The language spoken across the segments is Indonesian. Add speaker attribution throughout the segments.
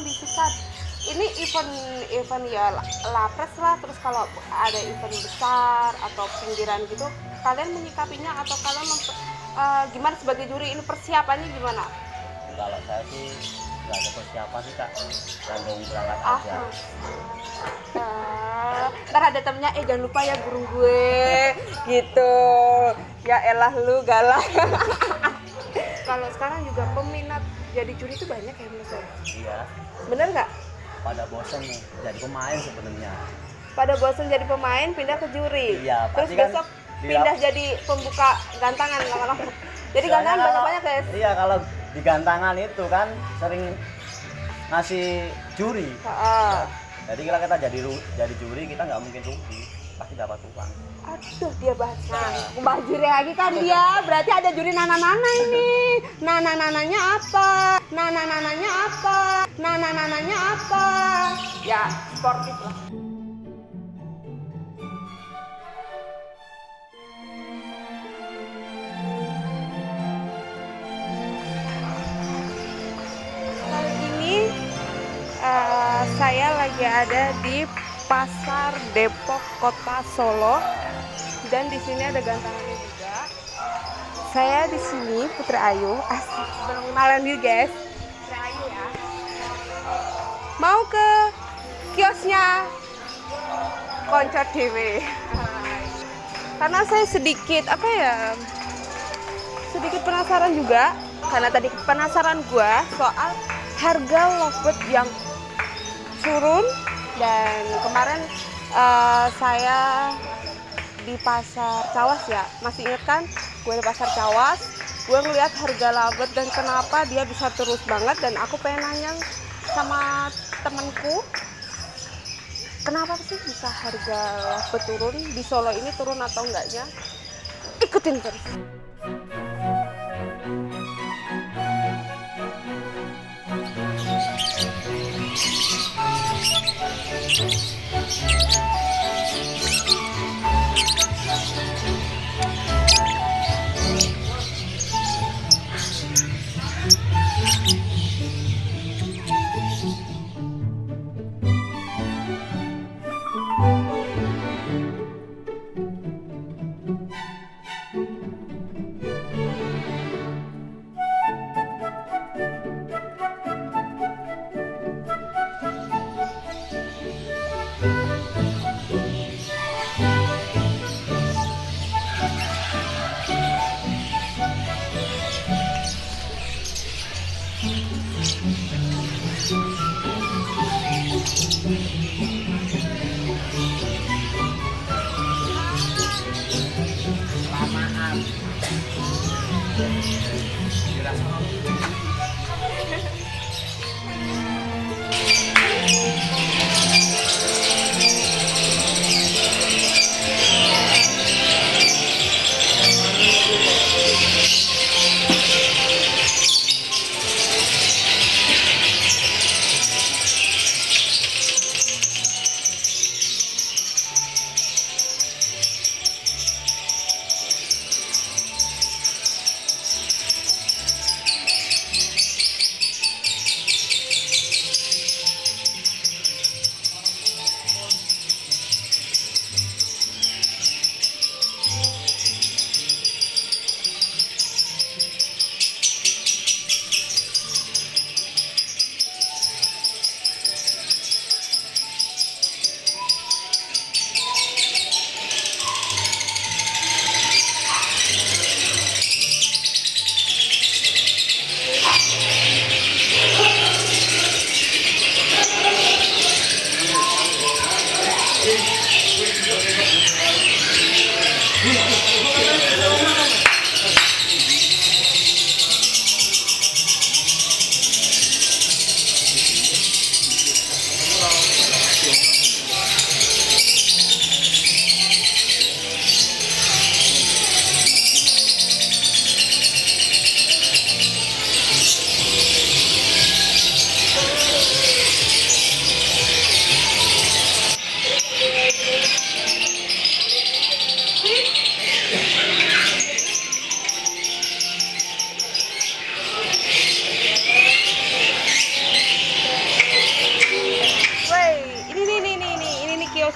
Speaker 1: tolong disikat. Ini event ya lapres lah. Terus kalau ada event besar atau pinggiran gitu, kalian menyikapinya atau kalian gimana sebagai juri, ini persiapannya gimana?
Speaker 2: Kalau saya sih nggak ada persiapan sih kak, langsung berangkat aja.
Speaker 1: Ntar ada temennya, jangan lupa ya guru gue gitu. Ya elah lu galak. Kalau sekarang juga peminat jadi juri itu banyak ya Mas?
Speaker 2: Iya.
Speaker 1: Bener nggak?
Speaker 2: Pada bosan nih jadi pemain sebenarnya.
Speaker 1: Pada bosan jadi pemain pindah ke juri.
Speaker 2: Iya.
Speaker 1: Terus
Speaker 2: Kan
Speaker 1: besok pindah jadi pembuka gantangan lama-lama. Jadi gantangan banyak-banyak guys.
Speaker 2: Iya, kalau di gantangan itu kan sering ngasih juri. Jadi kalau kita jadi juri, kita nggak mungkin rugi, pasti dapat uang.
Speaker 1: Aduh, dia bahas juri lagi kan dia. Berarti ada juri nana-nana ini. Nana-nananya apa? Nana-nananya apa? Nana-nananya apa? Ya, sportif lah. Kali ini saya lagi ada di Pasar Depok Kota Solo dan di sini ada gantangannya juga. Saya di sini Putri Ayu, asik, belum kenalan diri guys. Putri Ayu ya. Mau ke kiosnya Konco TV. Karena saya sedikit sedikit penasaran juga, karena tadi penasaran gua soal harga lovebird yang turun. Dan kemarin saya di pasar Cawas ya, masih inget kan? Gue di pasar Cawas, gue ngeliat harga lovebird dan kenapa dia bisa terus banget. Dan aku pengen nanya sama temenku, kenapa sih bisa harga lovebird turun di Solo ini, turun atau enggaknya? Ikutin terus.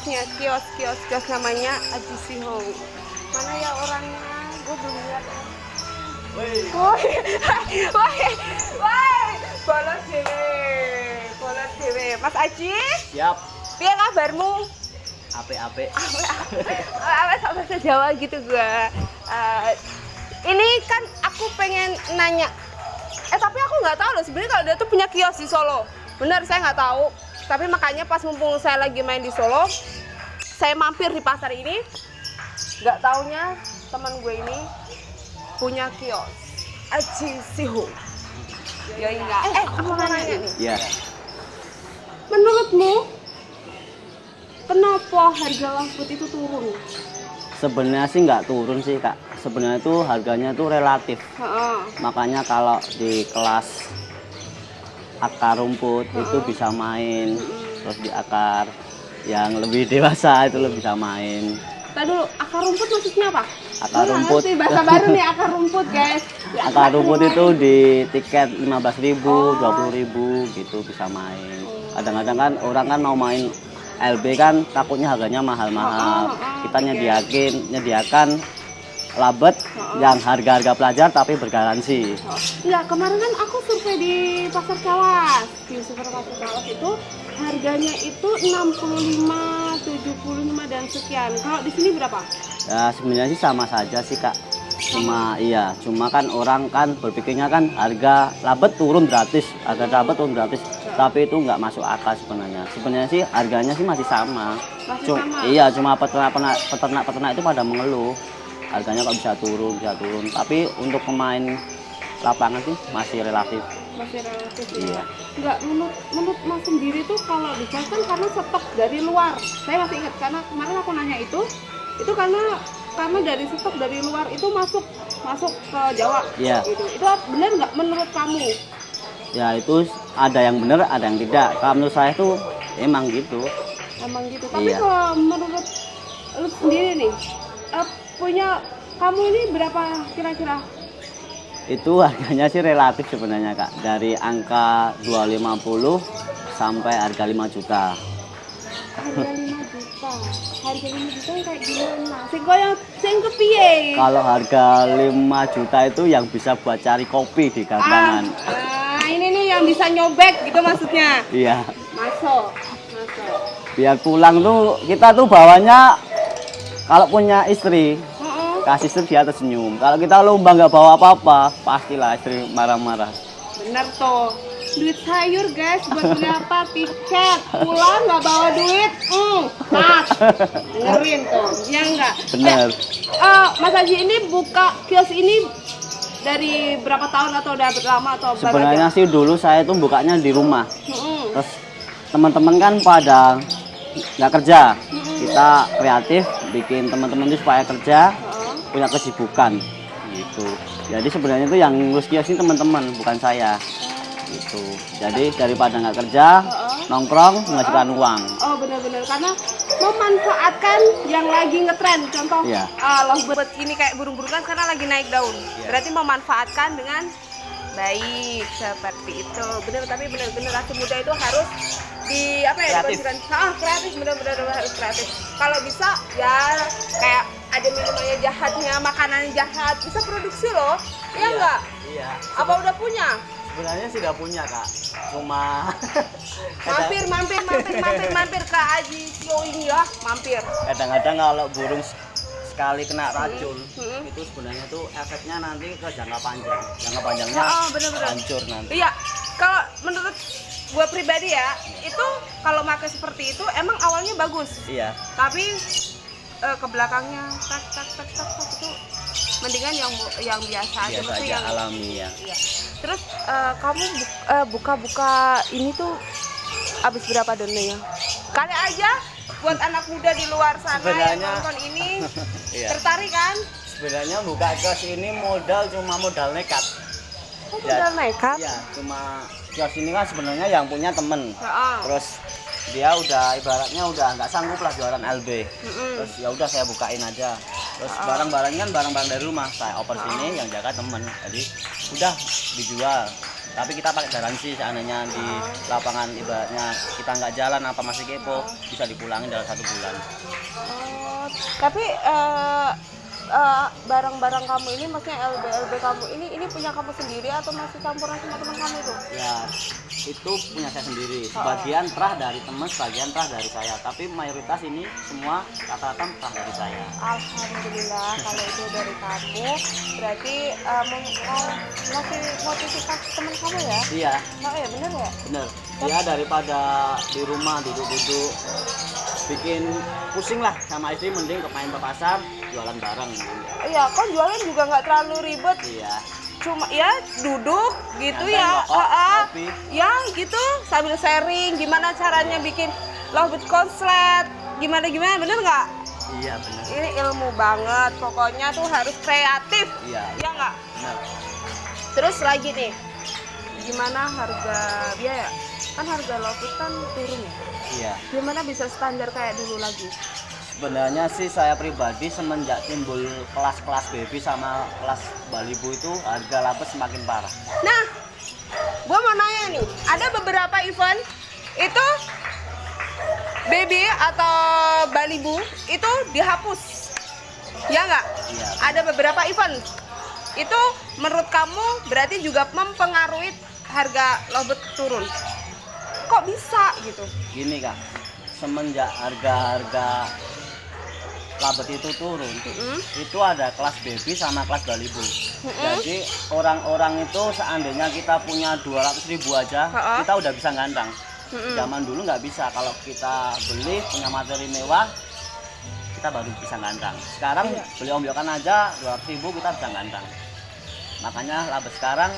Speaker 1: kios namanya Aji Sihong. Mana ya orangnya? Gue belum lihat. Woi, bolos dewe. Mas Aji,
Speaker 2: Siap.
Speaker 1: piye kabarmu?
Speaker 2: Apik.
Speaker 1: Sama bahasa Jawa gitu gua. Ini kan aku pengen nanya. Tapi aku nggak tahu loh sebenarnya kalau dia tuh punya kios di Solo. Benar, saya nggak tahu. Tapi makanya pas mumpung saya lagi main di Solo, saya mampir di pasar ini. Nggak taunya teman gue ini punya kios Aji Sihong. Ya enggak. Aku mau nanya nih.
Speaker 2: Iya.
Speaker 1: Menurutmu kenapa harga lampu itu turun?
Speaker 2: Sebenarnya sih nggak turun sih Kak. Sebenarnya itu harganya tuh relatif. Makanya kalau di kelas akar rumput itu bisa main, terus di akar yang lebih dewasa itu lebih bisa main.
Speaker 1: Tadi dulu, akar rumput maksudnya apa?
Speaker 2: Akar rumput.
Speaker 1: Bahasa baru nih, akar rumput guys. Ya,
Speaker 2: Akar rumput itu di tiket 15.000, 20.000 gitu bisa main. Kadang-kadang kan orang kan mau main LB kan takutnya harganya mahal-mahal. Kita nyediakan labet yang harga-harga pelajar tapi bergaransi.
Speaker 1: Enggak, kemarin kan aku survei di Pasar Cawas. Di Pasar Cawas itu harganya itu 65, 75 dan sekian. Kalau di sini berapa?
Speaker 2: Ya sebenarnya sih sama saja sih Kak. Cuma kan orang kan berpikirnya kan harga labet turun gratis, tapi itu nggak masuk akal sebenarnya. Sebenarnya sih harganya sih masih sama. Iya, cuma peternak itu pada mengeluh harganya kok bisa turun. Tapi untuk pemain lapangan sih masih relatif.
Speaker 1: Iya. Enggak, menurut Mas sendiri tuh kalau dijelaskan karena stok dari luar. Saya masih ingat karena kemarin aku nanya itu karena dari stok dari luar itu masuk ke Jawa.
Speaker 2: Iya.
Speaker 1: Gitu. Itu benar nggak menurut kamu?
Speaker 2: Ya itu ada yang benar, ada yang tidak. Kalau menurut saya tuh emang gitu.
Speaker 1: Tapi kalau menurut lu sendiri nih, punya kamu ini berapa kira-kira?
Speaker 2: Itu harganya sih relatif sebenarnya Kak. Dari angka 250 sampai harga 5 juta.
Speaker 1: Harga 5 juta. Harga 5 juta kayak gimana? Sing kepiye?
Speaker 2: Kalau harga 5 juta itu yang bisa buat cari kopi di gantangan.
Speaker 1: Ini nih yang bisa nyobek gitu maksudnya.
Speaker 2: Iya.
Speaker 1: Masuk.
Speaker 2: Biar pulang tuh kita tuh bawanya kalau punya istri kasih istri dia tersenyum. Kalau kita lomba nggak bawa apa-apa, pastilah istri marah-marah.
Speaker 1: Bener tuh. Duit sayur guys, buat beli apa? Tiket. Pulang nggak bawa duit. Dengerin tuh. Ya enggak?
Speaker 2: Bener.
Speaker 1: Mas Haji ini buka kios ini dari berapa tahun atau udah lama atau berapa?
Speaker 2: Sebenarnya sih dulu saya tuh bukanya di rumah. Terus teman-teman kan pada nggak kerja. Kita kreatif bikin teman-teman itu supaya kerja, punya kesibukan gitu. Jadi sebenarnya itu yang ngurus kios ini teman-teman, bukan saya gitu. Jadi daripada nggak kerja, nongkrong menghasilkan uang.
Speaker 1: Oh benar-benar, karena memanfaatkan yang lagi ngetren. Contoh lovebird ini kayak burung-burungan karena lagi naik daun. Berarti memanfaatkan dengan baik seperti itu. Benar, tapi benar-benar anak muda itu harus kreatif, benar-benar harus kreatif. Kalau bisa ya kayak ada minumannya jahatnya, makanan jahat, bisa produksi loh. Iya enggak?
Speaker 2: Iya.
Speaker 1: Apa udah punya?
Speaker 2: Sebenarnya sih udah punya Kak. Cuma
Speaker 1: mampir ke Aji Sihong ya, mampir.
Speaker 2: Kadang-kadang kalau burung sekali kena racun, itu sebenarnya tuh efeknya nanti ke jangka panjang. Jangka panjangnya hancur nanti.
Speaker 1: Iya. Kalau menurut gue pribadi ya, itu kalau pakai seperti itu emang awalnya bagus.
Speaker 2: Iya.
Speaker 1: Tapi ke belakangnya tak itu mendingan yang biasa aja,
Speaker 2: yang alami ya.
Speaker 1: Iya. Terus kamu buka ini tuh habis berapa dananya? Kali aja buat anak muda di luar sana yang nonton ini tertarik kan?
Speaker 2: Sebenarnya buka kios ini cuma modal nekat.
Speaker 1: Modal nekat?
Speaker 2: Iya, cuma kios ini kan sebenarnya yang punya temen. Terus dia udah ibaratnya udah nggak sanggup lah jualan LB. Terus ya udah saya bukain aja. Terus barang-barang dari rumah saya oper sini yang jaga temen. Jadi udah dijual. Tapi kita pakai garansi seandainya di lapangan ibaratnya kita nggak jalan apa masih kepo, bisa dipulangin dalam 1 bulan.
Speaker 1: Oh, tapi barang-barang kamu ini, maksudnya LB kamu ini punya kamu sendiri atau masih campuran sama teman kamu itu?
Speaker 2: Ya, itu punya saya sendiri. Sebagian terah dari teman, sebagian terah dari saya. Tapi mayoritas ini semua rata-rata terah dari saya.
Speaker 1: Alhamdulillah kalau itu dari kamu, berarti mau ngasih motivasi teman kamu ya?
Speaker 2: Iya,
Speaker 1: Oh ya, bener ya?
Speaker 2: bener. Ya daripada di rumah duduk-duduk bikin pusing lah sama istri, mending main ke pasar jualan bareng.
Speaker 1: Iya, kan jualan juga nggak terlalu ribet.
Speaker 2: Iya.
Speaker 1: Cuma ya duduk gitu
Speaker 2: Nyantai,
Speaker 1: ya,
Speaker 2: ngerokok, kopi.
Speaker 1: ya gitu sambil sharing gimana caranya bikin lovebird konslet, gimana bener nggak?
Speaker 2: Iya benar.
Speaker 1: Ini ilmu banget, pokoknya tuh harus kreatif,
Speaker 2: Iya.
Speaker 1: ya nggak?
Speaker 2: Benar.
Speaker 1: Terus lagi nih, gimana harga biaya? Kan harga lovebird kan turun ya.
Speaker 2: Iya.
Speaker 1: Gimana bisa standar kayak dulu lagi?
Speaker 2: Sebenarnya sih saya pribadi semenjak timbul kelas-kelas baby sama kelas balibu itu harga lapis semakin parah.
Speaker 1: Nah, gua mau nanya nih, ada beberapa event itu baby atau balibu itu dihapus, ya nggak?
Speaker 2: Iya.
Speaker 1: Ada beberapa event itu menurut kamu berarti juga mempengaruhi harga lovebird turun. Kok bisa gitu?
Speaker 2: Gini Kak, semenjak harga-harga labet itu turun, itu ada kelas baby sama kelas balibu. Jadi orang-orang itu seandainya kita punya 200.000 aja, kita udah bisa ngandang. Zaman dulu nggak bisa, kalau kita beli punya materi mewah, kita baru bisa ngandang. Sekarang beli ombyokan aja 200.000 kita bisa ngandang. Makanya labet sekarang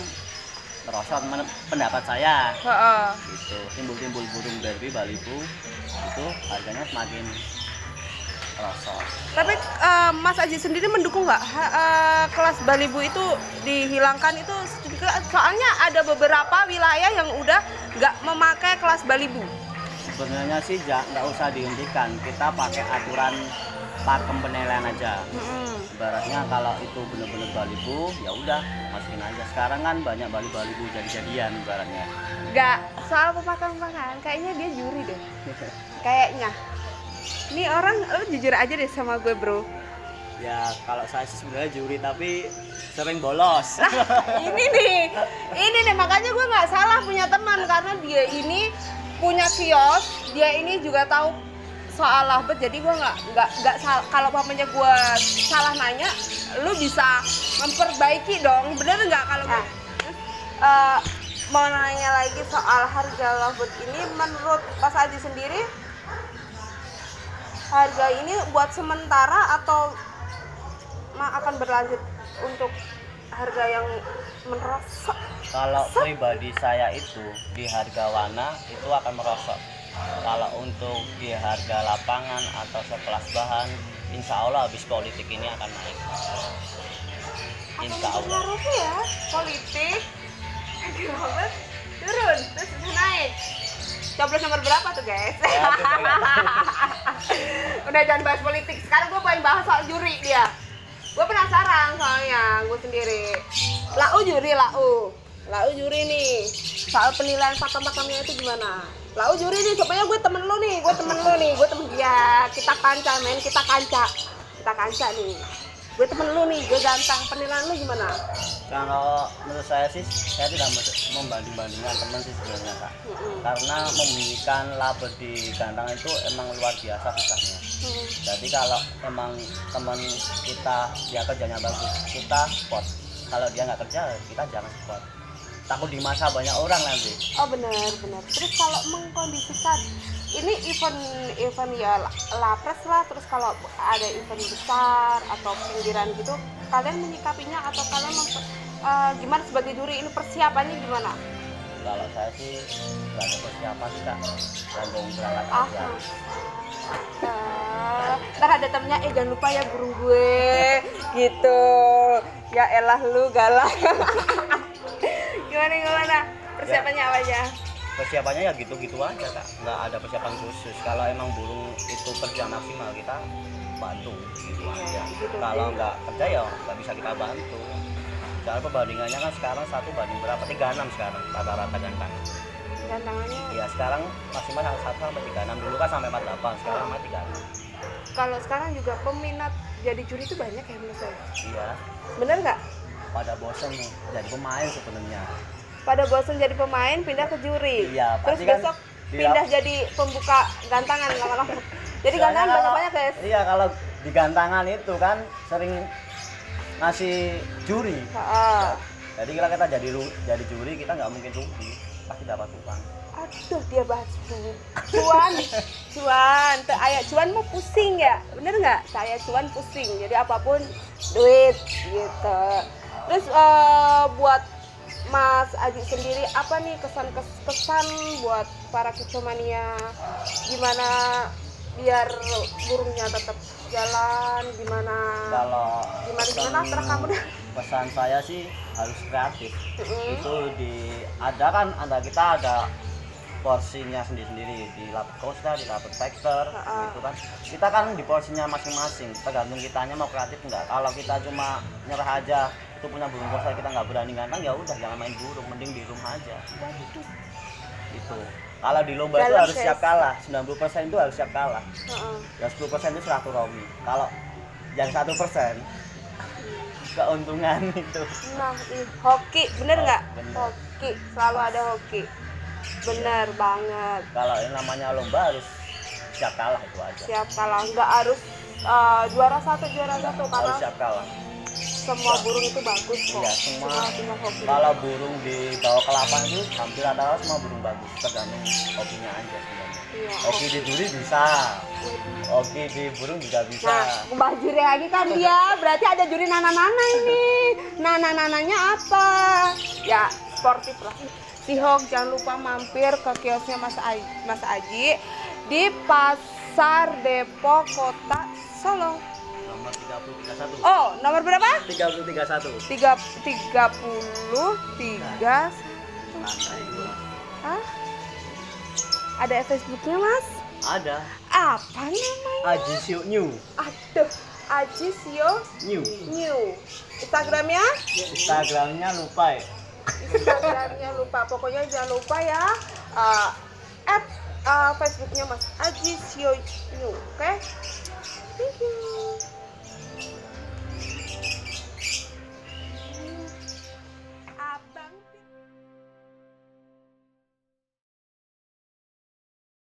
Speaker 2: merosot pendapat saya. Gitu. Timbul-timbul burung derby balibu itu harganya semakin merosot.
Speaker 1: Tapi Mas Aji sendiri mendukung nggak kelas balibu itu dihilangkan itu? Soalnya ada beberapa wilayah yang udah nggak memakai kelas balibu.
Speaker 2: Sebenarnya sih nggak usah dihentikan, kita pakai aturan pakem penilaian aja. Ibaratnya kalau itu benar-benar balibu, ya udah masukin aja. Sekarang kan banyak balibu jadi-jadian ibaratnya.
Speaker 1: Nggak, soal pepakan-pepakan, kayaknya dia juri deh. Kayaknya. Ini orang, lu jujur aja deh sama gue bro.
Speaker 2: Ya kalau saya sih sebenarnya juri tapi sering bolos.
Speaker 1: Ini nih makanya gue nggak salah punya teman karena dia ini punya kios, dia ini juga tahu soal lovebird, jadi gue nggak salah. Kalau pamannya gue salah nanya, lu bisa memperbaiki dong, bener nggak kalau gue? Mau nanya lagi soal harga lovebird ini, menurut Mas Aji sendiri harga ini buat sementara atau akan berlanjut untuk harga yang merosot?
Speaker 2: Kalau pribadi saya itu di harga warna itu akan merosot. Kalau untuk di harga lapangan atau sekelas bahan, insya Allah habis politik ini akan naik. Insya Allah.
Speaker 1: Pengaruhnya ya politik, lovebird turun terus bisa naik. Coblos nomor berapa tuh guys?
Speaker 2: Ya,
Speaker 1: Udah jangan bahas politik. Sekarang gue pengen bahas soal juri dia. Gue penasaran soalnya gue sendiri. Lau juri nih. Soal penilaian pakem-pakemnya itu gimana? Lau juri nih supaya gue temen lu nih, gue temen dia. Kita kanca nih. Gue temen lu nih, gue ganteng. Penilaian lu gimana?
Speaker 2: Kalau menurut saya sih, saya tidak membanding-bandingkan teman sih sebenarnya Kak. Karena membandingkan labet di gantang itu emang luar biasa susahnya. Jadi kalau emang teman kita dia kerjanya bagus, kita support. Kalau dia nggak kerja, kita jangan support. Takut di masa banyak orang nanti.
Speaker 1: Oh benar. Terus kalau mengkondisikan ini event ya lapres lah, terus kalau ada event besar atau pinggiran gitu, kalian menyikapinya atau kalian gimana sebagai juri, ini persiapannya gimana?
Speaker 2: Kalau saya sih nggak ada persiapan sih Kak, langsung berangkat aja.
Speaker 1: Ntar ada temennya, jangan lupa ya burung gue gitu. Ya elah lu galak. Gimana persiapannya apa aja?
Speaker 2: Persiapannya ya gitu-gitu aja Kak, nggak ada persiapan khusus. Kalau emang burung itu kerja maksimal, kita bantu gitu aja. Kalau nggak kerja ya nggak bisa kita bantu. Soalnya perbandingannya kan sekarang 1 banding berapa? 36 sekarang rata-rata gantangan.
Speaker 1: Gantangannya
Speaker 2: Iya sekarang maksimal 1 sampai 36. Dulu kan sampai 48, sekarang sampai 36.
Speaker 1: kalau sekarang juga peminat jadi juri itu banyak ya menurut saya.
Speaker 2: Iya.
Speaker 1: Bener nggak?
Speaker 2: Pada bosen nih jadi pemain sebenarnya.
Speaker 1: Pada bosan jadi pemain pindah ke juri.
Speaker 2: Iya,
Speaker 1: Terus
Speaker 2: pasti kan
Speaker 1: besok
Speaker 2: di
Speaker 1: pindah jadi pembuka gantangan lama-lama. Jadi
Speaker 2: Soalnya
Speaker 1: gantangan
Speaker 2: kalau-
Speaker 1: banyak-banyak guys.
Speaker 2: Iya kalau di gantangan itu kan sering ngasih juri.
Speaker 1: Heeh.
Speaker 2: Jadi kalau kita jadi juri kita nggak mungkin rugi, pasti dapat uang.
Speaker 1: Aduh dia bahas cuan, teu aya cuan mah pusing ya, bener nggak? Saya cuan pusing, jadi apapun duit gitu. Terus buat Mas Aji sendiri apa nih kesan buat para kicomania, gimana biar burungnya tetap jalan, gimana terah kamu dah.
Speaker 2: Pesan saya sih harus kreatif.
Speaker 1: Mm-mm.
Speaker 2: Itu ada kita ada porsinya sendiri-sendiri di lapet coaster, di lapet factor gitu kan. Kita kan di porsinya masing-masing, tergantung kitanya mau kreatif enggak. Kalau kita cuma nyerah aja itu punya burung coaster kita nggak berani gantang, ya udah jangan main burung, mending di rumah aja. Gitu. Kalau di lomba itu
Speaker 1: Dalam,
Speaker 2: harus
Speaker 1: guys.
Speaker 2: siap kalah, 90% itu harus siap kalah.
Speaker 1: Heeh.
Speaker 2: Ya 10% itu silaturahmi. Kalau yang 1% keuntungan itu.
Speaker 1: Nah, hoki, bener
Speaker 2: Oh,
Speaker 1: nggak?
Speaker 2: bener.
Speaker 1: Hoki, selalu ada hoki. Bener banget.
Speaker 2: Kalau ini namanya lomba harus siap kalah itu aja.
Speaker 1: Siap kalah, nggak harus juara satu karena
Speaker 2: Harus siap kalah.
Speaker 1: semua burung itu bagus kok.
Speaker 2: Iya, semua
Speaker 1: hoki.
Speaker 2: kalau burung dibawa ke lapang itu hampir rata-rata semua burung bagus, tergantung hokinya aja sebenarnya.
Speaker 1: Iya,
Speaker 2: Hoki di juri bisa, hoki di burung juga bisa.
Speaker 1: Nah, Mbak juri lagi kan dia, berarti ada juri nana-nana ini. Nana-nananya apa? Ya, sportif lah. Si Hok jangan lupa mampir ke kiosnya Mas Aji di Pasar Depok Kota Solo.
Speaker 2: Nomor 3031.
Speaker 1: Oh, nomor berapa?
Speaker 2: 3031.
Speaker 1: 33.
Speaker 2: Lantai 2.
Speaker 1: Hah? Ada Facebooknya Mas?
Speaker 2: Ada.
Speaker 1: Apa namanya?
Speaker 2: Aji Siu New.
Speaker 1: Aduh, Aji Sio
Speaker 2: New.
Speaker 1: New. Instagramnya?
Speaker 2: Instagramnya lupa ya.
Speaker 1: Instagramnya lupa. Pokoknya jangan lupa ya. Facebooknya Mas Aji Sio New, oke?